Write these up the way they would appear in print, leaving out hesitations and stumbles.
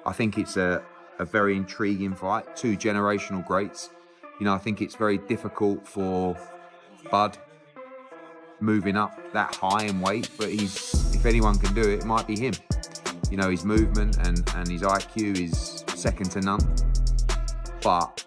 I think it's a very intriguing fight, two generational greats. You know, I think it's very difficult for Bud moving up that high in weight, but if anyone can do it, it might be him. You know, his movement and his IQ is second to none. But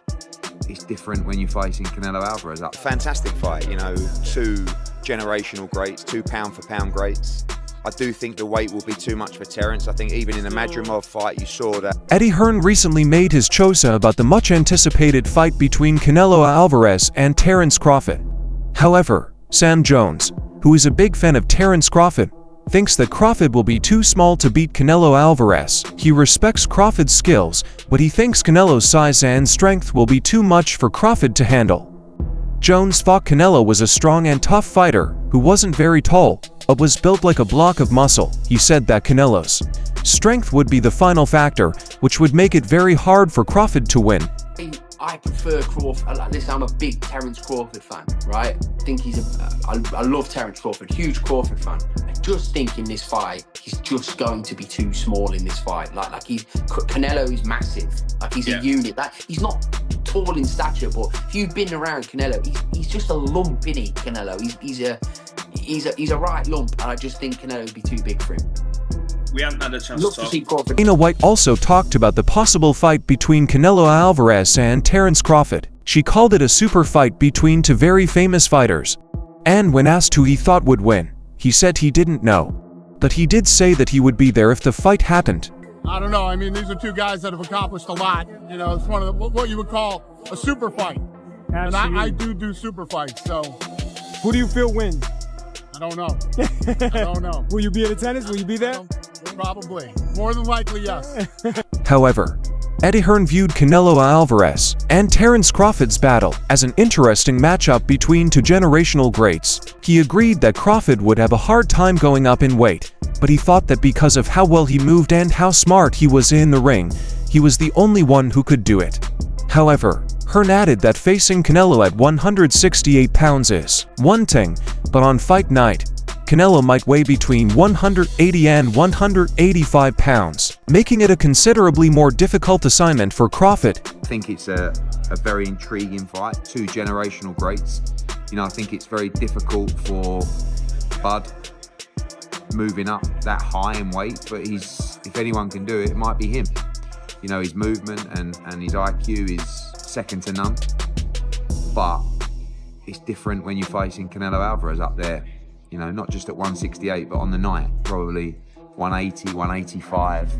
it's different when you're facing Canelo Alvarez. Fantastic fight, you know, two generational greats, two pound-for-pound greats. I do think the weight will be too much for Terence. I think even in the Madrimov fight, you saw that. Eddie Hearn recently made his chosa about the much-anticipated fight between Canelo Alvarez and Terence Crawford. However, Sam Jones, who is a big fan of Terence Crawford, thinks that Crawford will be too small to beat Canelo Alvarez. He respects Crawford's skills, but he thinks Canelo's size and strength will be too much for Crawford to handle. Jones thought Canelo was a strong and tough fighter who wasn't very tall, but was built like a block of muscle. He said that Canelo's strength would be the final factor, which would make it very hard for Crawford to win. I prefer Crawford. Listen, I'm a big Terence Crawford fan, right? I think I love Terence Crawford, huge Crawford fan. I just think in this fight, he's just going to be too small in this fight. Canelo is massive. Like he's a unit. He's not tall in stature, but if you've been around Canelo, he's just a lump, isn't he? Canelo, he's a right lump, and I just think Canelo would be too big for him. We haven't had a chance to talk. Dana White also talked about the possible fight between Canelo Alvarez and Terence Crawford. She called it a super fight between two very famous fighters. And when asked who he thought would win, he said he didn't know. But he did say that he would be there if the fight happened. I don't know. I mean, these are two guys that have accomplished a lot. You know, it's one of what you would call a super fight. Absolutely. And I do super fights, so. Who do you feel wins? I don't know. I don't know. Will you be at attendance? Will you be there? Probably. More than likely, yes. However, Eddie Hearn viewed Canelo Alvarez and Terence Crawford's battle as an interesting matchup between two generational greats. He agreed that Crawford would have a hard time going up in weight, but he thought that because of how well he moved and how smart he was in the ring, he was the only one who could do it. However, Hearn added that facing Canelo at 168 pounds is one thing, but on fight night, Canelo might weigh between 180 and 185 pounds, making it a considerably more difficult assignment for Crawford. I think it's a very intriguing fight, two generational greats. You know, I think it's very difficult for Bud moving up that high in weight, but if anyone can do it, it might be him. You know, his movement and his IQ is second to none. But it's different when you're facing Canelo Alvarez up there. You know, not just at 168, but on the night, probably 180, 185.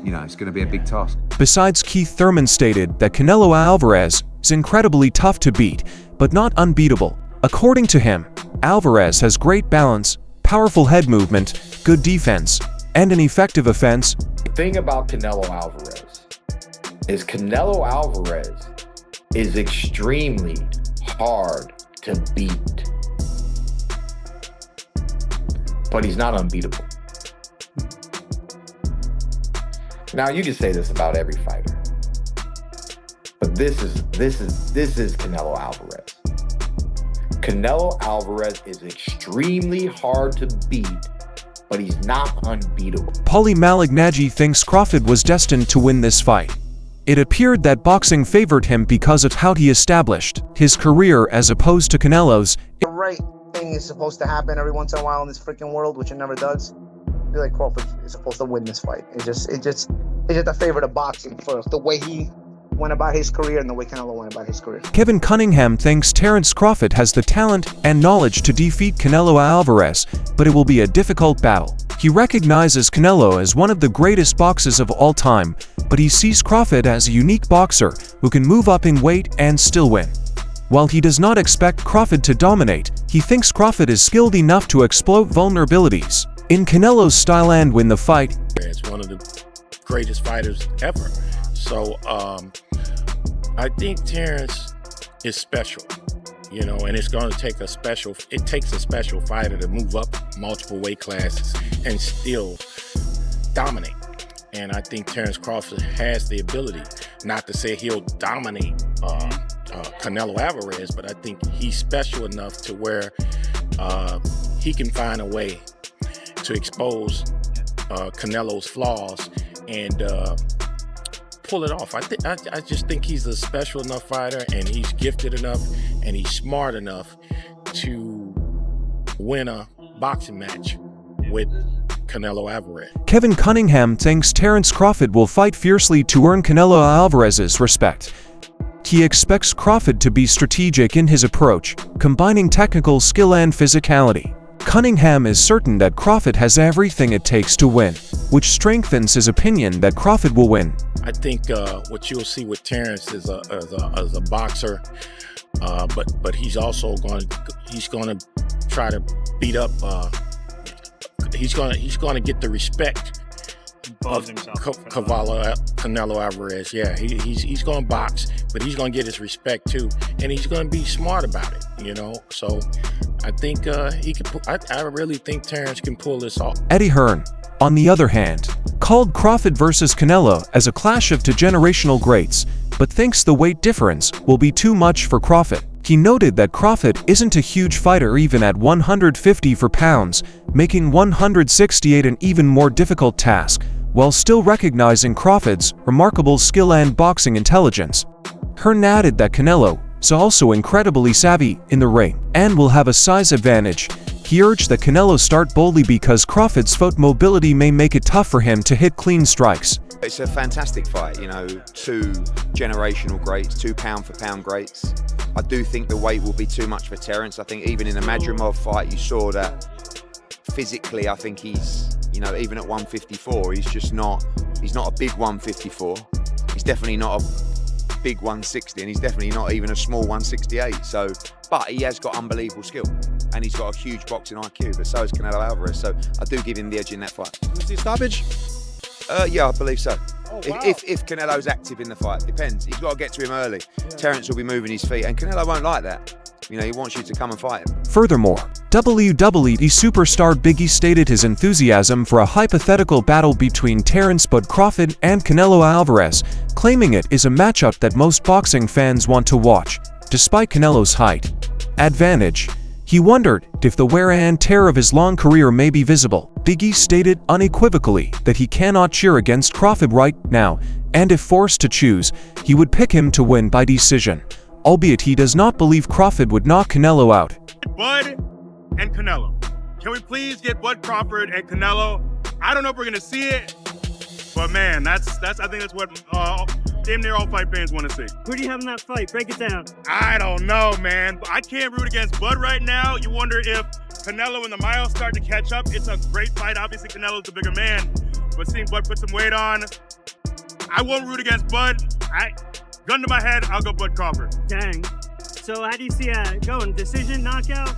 You know, it's going to be a big task. Besides, Keith Thurman stated that Canelo Alvarez is incredibly tough to beat, but not unbeatable. According to him, Alvarez has great balance, powerful head movement, good defense, and an effective offense. The thing about Canelo Alvarez is extremely hard to beat. But he's not unbeatable. Now you can say this about every fighter, but this is Canelo Alvarez. Canelo Alvarez is extremely hard to beat, but he's not unbeatable. Paulie Malignaggi thinks Crawford was destined to win this fight. It appeared that boxing favored him because of how he established his career as opposed to Canelo's. The right thing is supposed to happen every once in a while in this freaking world, which it never does. I feel like Crawford is supposed to win this fight. It's just a favor to boxing for the way he went about his career and the way Canelo went about his career. Kevin Cunningham thinks Terence Crawford has the talent and knowledge to defeat Canelo Alvarez, but it will be a difficult battle. He recognizes Canelo as one of the greatest boxers of all time, but he sees Crawford as a unique boxer who can move up in weight and still win. While he does not expect Crawford to dominate, he thinks Crawford is skilled enough to exploit vulnerabilities in Canelo's style and win the fight. It's one of the greatest fighters ever. So I think Terence is special, you know, and it takes a special fighter to move up multiple weight classes and still dominate. And I think Terence Crawford has the ability, not to say he'll dominate Canelo Alvarez, but I think he's special enough to where he can find a way to expose Canelo's flaws and pull it off. I just think he's a special enough fighter, and he's gifted enough, and he's smart enough to win a boxing match with Canelo Alvarez. Kevin Cunningham thinks Terence Crawford will fight fiercely to earn Canelo Alvarez's respect. He expects Crawford to be strategic in his approach, combining technical skill and physicality. Cunningham is certain that Crawford has everything it takes to win, which strengthens his opinion that Crawford will win. I think what you'll see with Terence is a boxer, but he's also going to try to beat up. He's going to get the respect of Canelo Alvarez. Yeah, he's going to box, but he's going to get his respect too, and he's going to be smart about it. You know, so I think he can. I really think Terence can pull this off. Eddie Hearn, on the other hand, called Crawford versus Canelo as a clash of two generational greats, but thinks the weight difference will be too much for Crawford. He noted that Crawford isn't a huge fighter even at 154 pounds, making 168 an even more difficult task, while still recognizing Crawford's remarkable skill and boxing intelligence. Hearn added that Canelo is also incredibly savvy in the ring and will have a size advantage. He urged that Canelo start boldly because Crawford's foot mobility may make it tough for him to hit clean strikes. It's a fantastic fight, you know, two generational greats, two pound-for-pound greats. I do think the weight will be too much for Terence. I think even in the Madrimov fight, you saw that physically, I think he's, you know, even at 154, he's not a big 154. He's definitely not a big 160, and he's definitely not even a small 168. So, but he has got unbelievable skill, and he's got a huge boxing IQ, but so has Canelo Alvarez. So I do give him the edge in that fight. Was the stoppage? Yeah, I believe so. Oh, wow. If Canelo's active in the fight, depends. He's got to get to him early. Yeah. Terence will be moving his feet, and Canelo won't like that. You know, he wants you to come and fight him. Furthermore, WWE superstar Big E stated his enthusiasm for a hypothetical battle between Terence Bud Crawford and Canelo Alvarez, claiming it is a matchup that most boxing fans want to watch, despite Canelo's height advantage. He wondered if the wear and tear of his long career may be visible. Big E stated unequivocally that he cannot cheer against Crawford right now, and if forced to choose, he would pick him to win by decision, albeit he does not believe Crawford would knock Canelo out. Bud and Canelo. Can we please get Bud Crawford and Canelo? I don't know if we're gonna see it, but man, I think that's what damn near all fight fans want to see. Who do you have in that fight? Break it down. I don't know, man. I can't root against Bud right now. You wonder if Canelo and the miles start to catch up. It's a great fight. Obviously, Canelo's the bigger man, but seeing Bud put some weight on, I won't root against Bud. Gun to my head, I'll go Bud Crawford. Dang. So how do you see it going? Decision, knockout?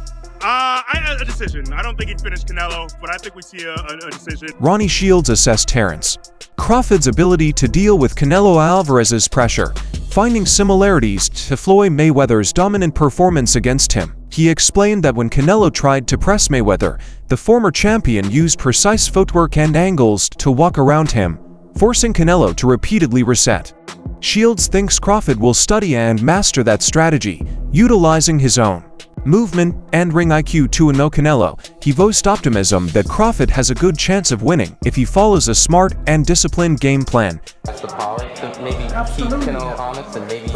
A decision. I don't think he'd finish Canelo, but I think we see a decision. Ronnie Shields assessed Terence Crawford's ability to deal with Canelo Alvarez's pressure, finding similarities to Floyd Mayweather's dominant performance against him. He explained that when Canelo tried to press Mayweather, the former champion used precise footwork and angles to walk around him, forcing Canelo to repeatedly reset. Shields thinks Crawford will study and master that strategy, utilizing his own movement and ring IQ to know Canelo. He voiced optimism that Crawford has a good chance of winning if he follows a smart and disciplined game plan. That's the power to maybe keep Canelo honest and maybe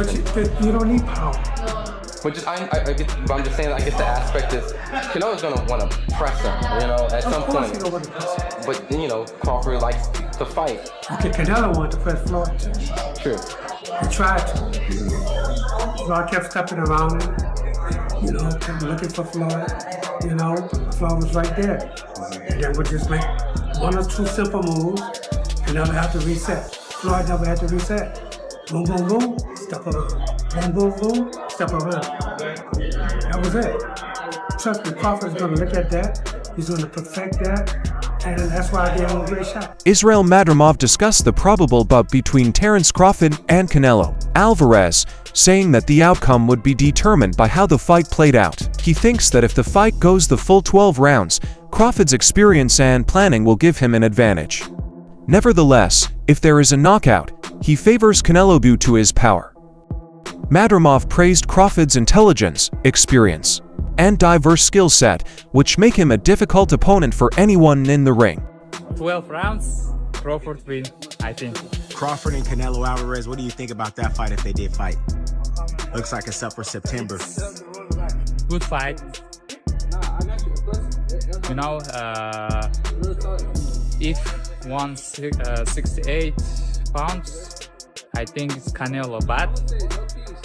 you don't need power. But I'm just saying, I guess the aspect is Canelo's gonna want to press him, you know, at some point. But you know, Crawford likes to fight. Okay, Canelo wanted to press Floyd. True. He tried to. Floyd kept stepping around him. You know, kept looking for Floyd. You know, Floyd was right there. And then would just make one or two simple moves and never have to reset. Floyd never had to reset. Boom, boom, boom, step around. Boom, boom, boom, step around. That was it. Trust me, Crawford's going to look at that. He's going to perfect that. And that's why I gave him a great shot. Israel Madrimov discussed the probable bout between Terence Crawford and Canelo Alvarez, saying that the outcome would be determined by how the fight played out. He thinks that if the fight goes the full 12 rounds, Crawford's experience and planning will give him an advantage. Nevertheless, if there is a knockout, he favors Canelo due to his power. Madrimov praised Crawford's intelligence, experience, and diverse skill set, which make him a difficult opponent for anyone in the ring. 12 rounds? Crawford win, I think. Crawford and Canelo Alvarez, what do you think about that fight if they did fight? Looks like it's up for September. Good fight. You know, if 168 pounds, I think it's Canelo, but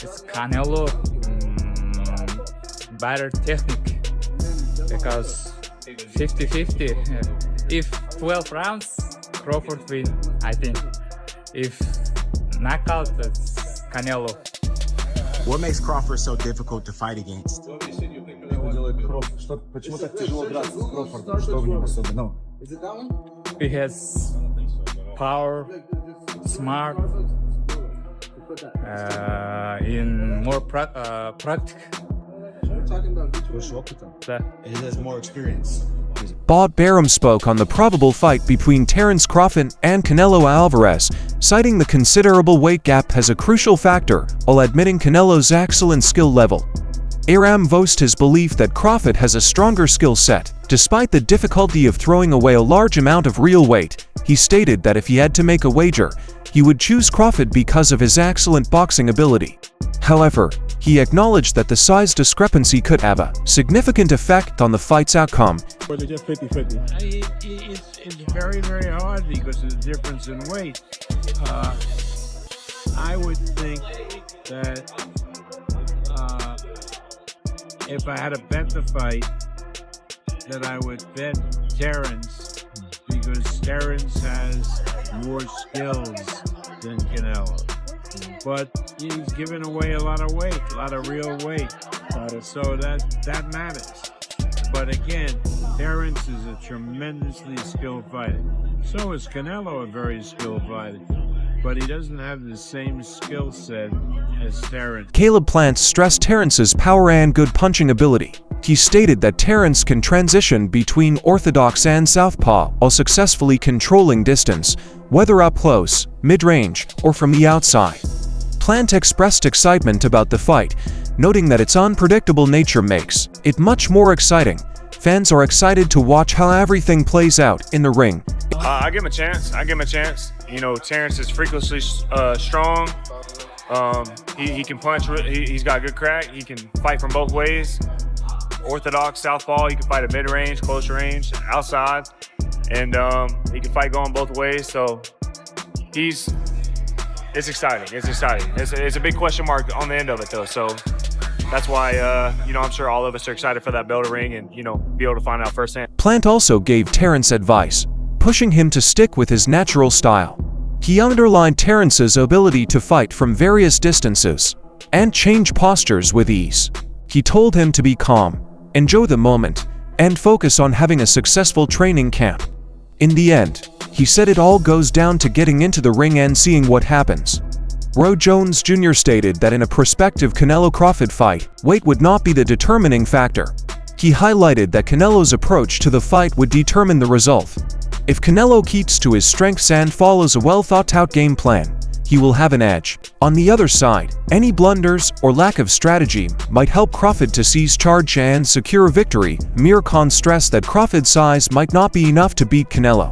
it's Canelo better technique because 50-50. If 12 rounds, Crawford win, I think. If knockout, it's Canelo. What makes Crawford so difficult to fight against? He has power, smart, in more practical. He has more experience. Bob Barum spoke on the probable fight between Terence Crawford and Canelo Alvarez, citing the considerable weight gap as a crucial factor, while admitting Canelo's excellent skill level. Aram voiced his belief that Crawford has a stronger skill set. Despite the difficulty of throwing away a large amount of real weight, he stated that if he had to make a wager, he would choose Crawford because of his excellent boxing ability. However, he acknowledged that the size discrepancy could have a significant effect on the fight's outcome. Or they're just 50-50? It's very, very hard because of the difference in weight. I would think that if I had to bet the fight, that I would bet Terence because Terence has more skills than Canelo. But he's giving away a lot of weight, a lot of real weight. So that matters. But again, Terence is a tremendously skilled fighter. So is Canelo a very skilled fighter. But he doesn't have the same skill set as Terence. Caleb Plant stressed Terence's power and good punching ability. He stated that Terence can transition between orthodox and southpaw while successfully controlling distance, whether up close, mid-range, or from the outside. Plant expressed excitement about the fight, noting that its unpredictable nature makes it much more exciting. Fans are excited to watch how everything plays out in the ring. I give him a chance. You know, Terence is freakishly strong. He can punch. He's got good crack. He can fight from both ways. Orthodox, southpaw. He can fight at mid-range, close range, outside. And he can fight going both ways. So it's exciting. It's a big question mark on the end of it, though. So that's why, you know, I'm sure all of us are excited for that bell to ring and, you know, be able to find out firsthand. Plant also gave Terence advice, pushing him to stick with his natural style. He underlined Terence's ability to fight from various distances and change postures with ease. He told him to be calm, enjoy the moment, and focus on having a successful training camp. In the end, he said it all goes down to getting into the ring and seeing what happens. Roy Jones Jr. stated that in a prospective Canelo Crawford fight, weight would not be the determining factor. He highlighted that Canelo's approach to the fight would determine the result. If Canelo keeps to his strengths and follows a well-thought-out game plan, he will have an edge. On the other side, any blunders or lack of strategy might help Crawford to seize charge and secure a victory. Mir Khan stressed that Crawford's size might not be enough to beat Canelo.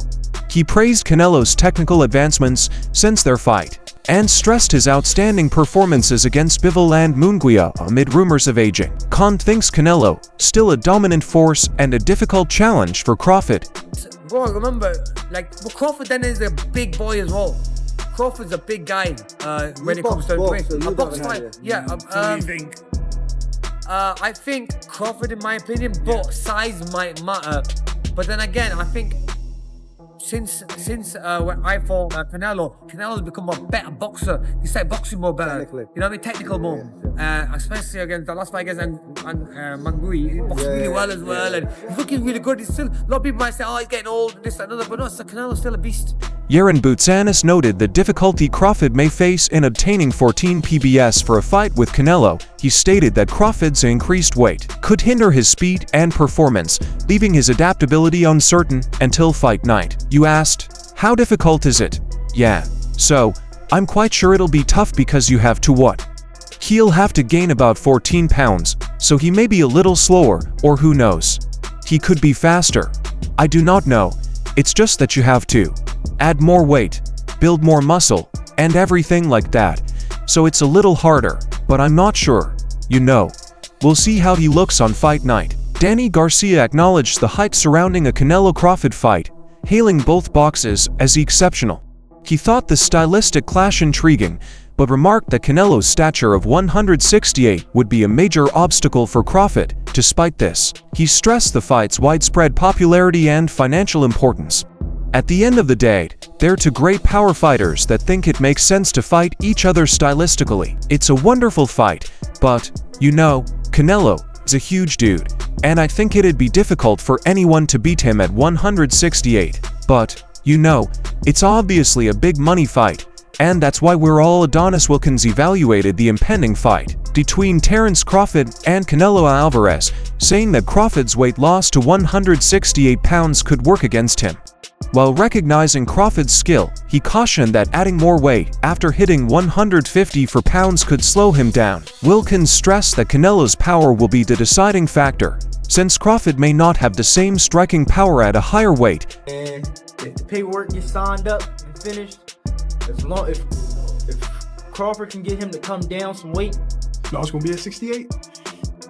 He praised Canelo's technical advancements since their fight, and stressed his outstanding performances against Bivol and Munguia amid rumors of aging. Khan thinks Canelo still a dominant force and a difficult challenge for Crawford. Bro, remember, but Crawford then is a big boy as well. Crawford's a big guy when it comes to a box fight. Yeah. I think Crawford, in my opinion, but size might matter. But then again, I think since when I fought Canelo's become a better boxer. He started boxing more better. You know what I mean? Technical more. Especially against the last fight against Mangui. He boxed really well as well. And he's looking really good. He's still, a lot of people might say, oh, he's getting old, this, that, another. But no, Canelo's still a beast. Yaron Boutsanis noted the difficulty Crawford may face in obtaining 14 PBS for a fight with Canelo. He stated that Crawford's increased weight could hinder his speed and performance, leaving his adaptability uncertain until fight night. You asked, how difficult is it? Yeah. So, I'm quite sure it'll be tough because you have to what? He'll have to gain about 14 pounds, so he may be a little slower, or who knows? He could be faster. I do not know. It's just that you have to add more weight, build more muscle, and everything like that. So it's a little harder, but I'm not sure. You know. We'll see how he looks on fight night. Danny Garcia acknowledged the hype surrounding a Canelo Crawford fight, hailing both boxes as exceptional. He thought the stylistic clash intriguing, but remarked that Canelo's stature of 168 would be a major obstacle for Crawford. Despite this, he stressed the fight's widespread popularity and financial importance. At the end of the day, they're two great power fighters that think it makes sense to fight each other stylistically. It's a wonderful fight, but, you know, Canelo is a huge dude, and I think it'd be difficult for anyone to beat him at 168. But, you know, it's obviously a big money fight, and that's why we're all Adonis Wilkins evaluated the impending fight between Terence Crawford and Canelo Alvarez, saying that Crawford's weight loss to 168 pounds could work against him. While recognizing Crawford's skill, he cautioned that adding more weight after hitting 154 pounds could slow him down. Wilkins stressed that Canelo's power will be the deciding factor, since Crawford may not have the same striking power at a higher weight. And if the paperwork gets signed up and finished, if Crawford can get him to come down some weight, no, it's gonna be at 68.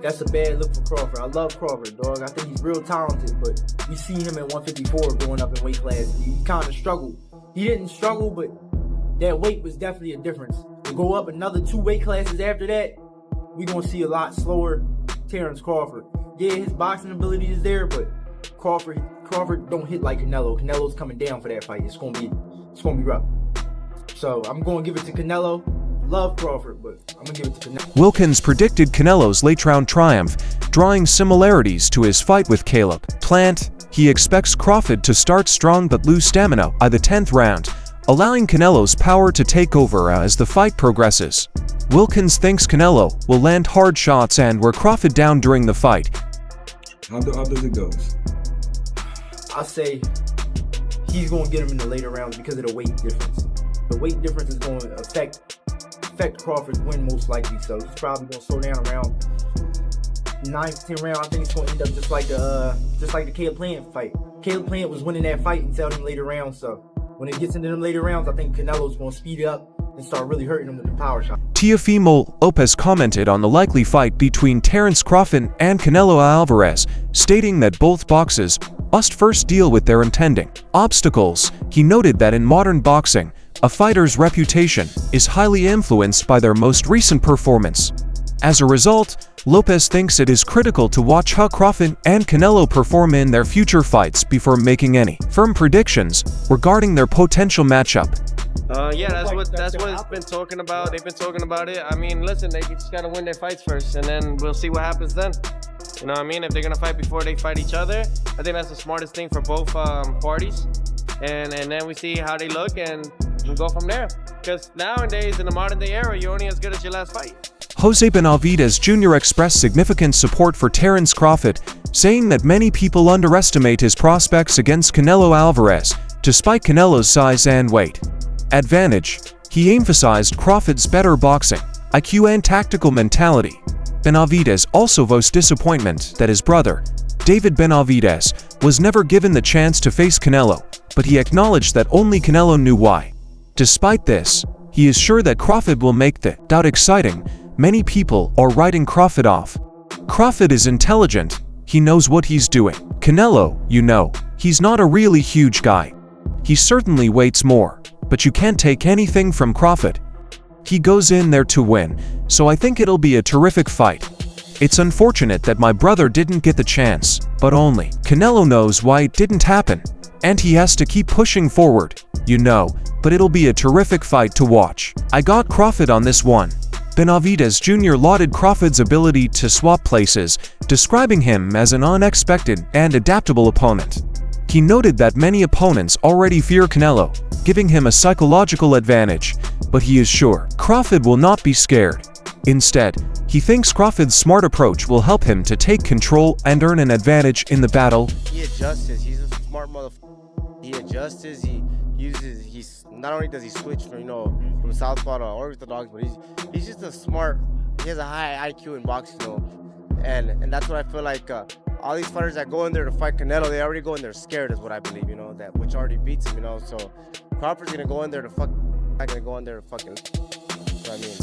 That's a bad look for Crawford. I love Crawford, dog. I think he's real talented, but we see him at 154 going up in weight class. He kind of struggled. He didn't struggle, but that weight was definitely a difference. To go up another 2 weight classes after that, we're going to see a lot slower Terence Crawford. Yeah, his boxing ability is there, but Crawford don't hit like Canelo. Canelo's coming down for that fight. It's gonna be rough. So I'm going to give it to Canelo. Love Crawford, but I'm going to give it to Canelo. Wilkins predicted Canelo's late-round triumph, drawing similarities to his fight with Caleb Plant. He expects Crawford to start strong but lose stamina by the 10th round, allowing Canelo's power to take over as the fight progresses. Wilkins thinks Canelo will land hard shots and wear Crawford down during the fight. How does it go? I'll say he's going to get him in the later rounds because of the weight difference. The weight difference is going to affect Crawford's win most likely, so he's probably going to slow down around 9th, 10th round. I think it's going to end up just like the Caleb Plant fight. Caleb Plant was winning that fight until them later rounds, so when it gets into them later rounds, I think Canelo's going to speed up and start really hurting him with the power shot. Teofimo Lopez commented on the likely fight between Terence Crawford and Canelo Alvarez, stating that both boxers must first deal with their impending obstacles. He noted that in modern boxing, a fighter's reputation is highly influenced by their most recent performance. As a result, Lopez thinks it is critical to watch how Crawford and Canelo perform in their future fights before making any firm predictions regarding their potential matchup. Yeah, that's what it's been talking about. They've been talking about it. I mean, listen, they just gotta win their fights first, and then we'll see what happens then. You know what I mean? If they're gonna fight before they fight each other, I think that's the smartest thing for both parties. And then we see how they look and we go from there. Because nowadays, in the modern day era, you're only as good as your last fight. Jose Benavidez Jr. expressed significant support for Terence Crawford, saying that many people underestimate his prospects against Canelo Alvarez, despite Canelo's size and weight advantage. He emphasized Crawford's better boxing IQ and tactical mentality. Benavidez also voiced disappointment that his brother, David Benavidez, was never given the chance to face Canelo, but he acknowledged that only Canelo knew why. Despite this, he is sure that Crawford will make the bout exciting. Many people are writing Crawford off. Crawford is intelligent, he knows what he's doing. Canelo, you know, he's not a really huge guy. He certainly weighs more, but you can't take anything from Crawford. He goes in there to win, so I think it'll be a terrific fight. It's unfortunate that my brother didn't get the chance, but only Canelo knows why it didn't happen, and he has to keep pushing forward, you know, but it'll be a terrific fight to watch. I got Crawford on this one. Benavidez Jr. lauded Crawford's ability to swap places, describing him as an unexpected and adaptable opponent. He noted that many opponents already fear Canelo, giving him a psychological advantage, but he is sure Crawford will not be scared. Instead, he thinks Crawford's smart approach will help him to take control and earn an advantage in the battle. He adjusts. He's a smart motherfucker. He adjusts. He's not only does he switch from southpaw to orthodox, but he's just a smart. He has a high IQ in boxing. And that's what I feel like. All these fighters that go in there to fight Canelo, they already go in there scared, is what I believe, you know, that which already beats him, you know. So Crawford's gonna go in there to fuck, not gonna go in there to fucking. So, I mean,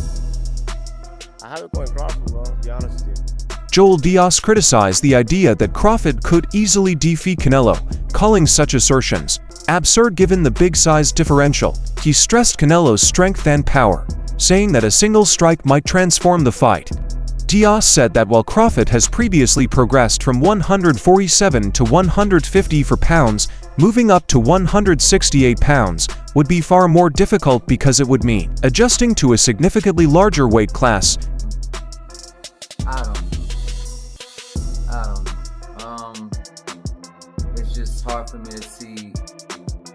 I have it going Crawford, bro, to be honest with you. Joel Diaz criticized the idea that Crawford could easily defeat Canelo, calling such assertions absurd given the big size differential. He stressed Canelo's strength and power, saying that a single strike might transform the fight. Diaz said that while Crawford has previously progressed from 147 to 154 pounds, moving up to 168 pounds would be far more difficult because it would mean adjusting to a significantly larger weight class. I don't know. It's just hard for me to see,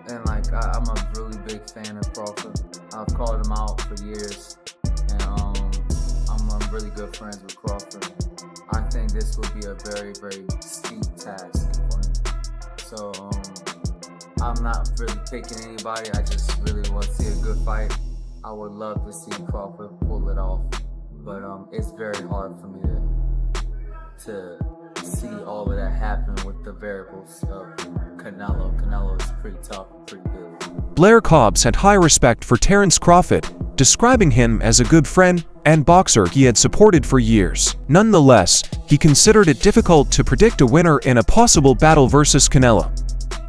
and like I'm a really big fan of Crawford. I've called him out for years, and I'm really good friends with Crawford. I think this would be a very, very steep task for him. So I'm not really picking anybody. I just really want to see a good fight. I would love to see Crawford pull it off, but it's very hard for me to see all of that happen with the variables of Canelo. Canelo is pretty tough, pretty good. Blair Cobbs had high respect for Terence Crawford, describing him as a good friend and boxer he had supported for years. Nonetheless, he considered it difficult to predict a winner in a possible battle versus Canelo.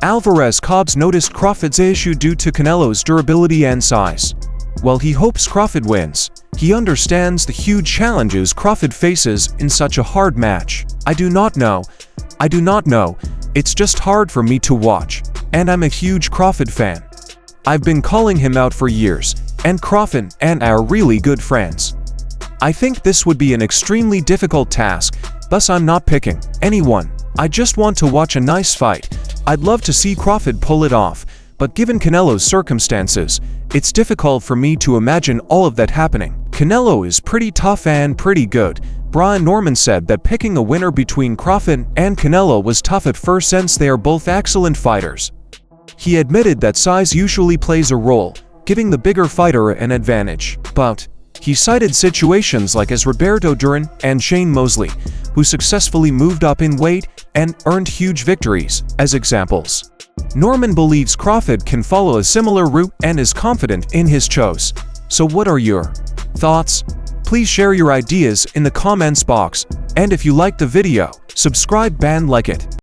Alvarez Cobbs noticed Crawford's issue due to Canelo's durability and size. While he hopes Crawford wins, he understands the huge challenges Crawford faces in such a hard match. I do not know. It's just hard for me to watch, and I'm a huge Crawford fan. I've been calling him out for years, and Crawford and I are really good friends. I think this would be an extremely difficult task, thus I'm not picking anyone. I just want to watch a nice fight. I'd love to see Crawford pull it off, but given Canelo's circumstances, it's difficult for me to imagine all of that happening. Canelo is pretty tough and pretty good. Brian Norman said that picking a winner between Crawford and Canelo was tough at first since they are both excellent fighters. He admitted that size usually plays a role, giving the bigger fighter an advantage, but he cited situations like as Roberto Duran and Shane Mosley, who successfully moved up in weight and earned huge victories, as examples. Norman believes Crawford can follow a similar route and is confident in his choice. So what are your thoughts? Please share your ideas in the comments box, and if you liked the video, subscribe and like it.